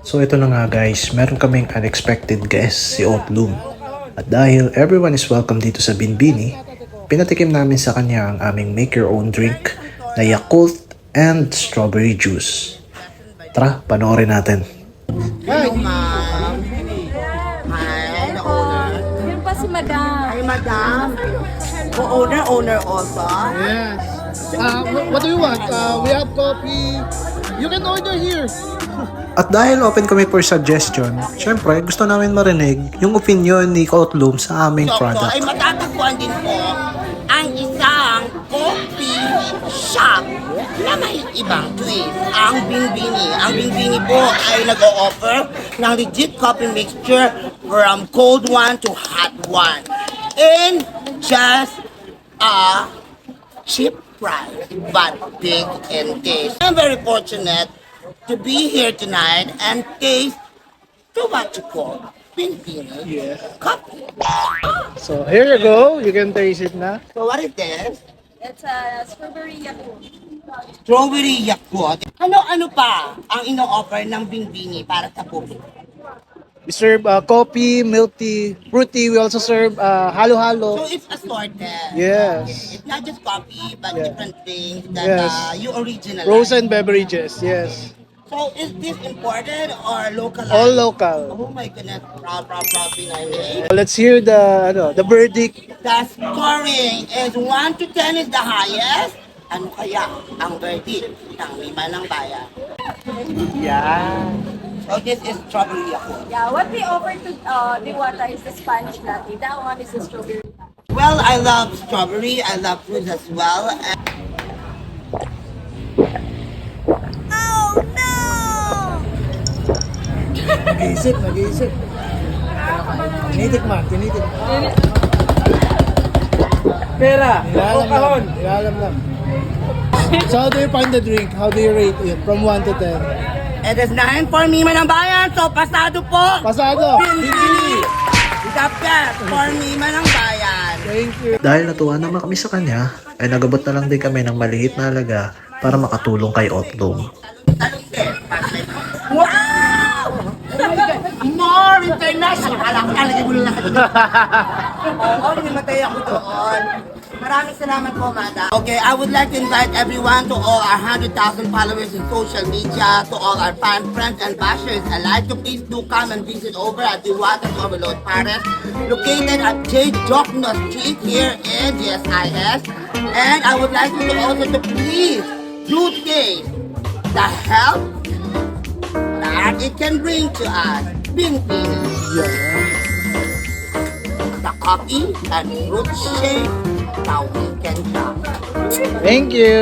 So ito na nga guys, meron kaming unexpected guest, si Oatloom. At dahil everyone is welcome dito sa Binbini, pinatikim namin sa kanya ang aming make your own drink na Yakult and strawberry juice. Tara, panoorin natin. Hello, ma'am. Hi, the owner. Yun pa si Madam. Hi, madam. Owner also. Yes. What do you want? We have coffee. You can order here. At dahil open kami for suggestion, syempre gusto namin marinig yung opinion ni Oatloom sa aming So, ay product. matatagpuan din po ang isang coffee shop na may ibang twist. Ang Binbini. Ang Binbini po ay nag-o-offer ng legit coffee mixture from cold one to hot one. In just a cheap price, but big in taste. I'm very fortunate to be here tonight and taste to what you call Binbini coffee. So here you go. You can taste it na. So what is this? It's a strawberry Yakult. Strawberry Yakult. Ano pa ang ino-offer ng Binbini para sa publiko? We serve coffee, milk tea, fruit tea. We also serve So halo-halo. it's assorted. Yes. It's not just coffee, but Yeah. different things that Yes. you originalize. Frozen beverages. Yes. So is this imported or localized? All local. Oh my goodness, proud, Pinay. Let's hear the verdict. The scoring is 1 to 10 is the highest. Ano kaya ang verdict ng lima ng bayan? Yeah. So this is strawberry Yakult. Yeah, what we offer to Diwata is the Spanish latte. That one is the strawberry. Well, I love strawberry. I love fruits as well. And Nag-iisip. Tinitikman. Pera o kahon. Ilalam lang. So how do you find the drink? How do you rate it from 1 to 10? it is 9 for Mima ng Bayan. So pasado po. Pasado. Binbini. The best for Mima ng Bayan. Thank you. Dahil natuwa naman kami sa kanya, ay nagabot na lang din kami ng maliit na halaga para makatulong kay Oatloom. Wow! More international. Alam ko talaga mo lang. Oo, nimatay ako doon. Maraming salamat po, Mada. Okay, I would like to invite everyone to all our 100,000 followers in social media, to all our fan friends and bashers alike. So please do come and visit over at Diwata's Overload Paris, located at J. Jokno Street here in GSIS. And I would like you to also to please do taste the health that it can bring to us. Binbini. The coffee and fruit shake that we can try. Thank you.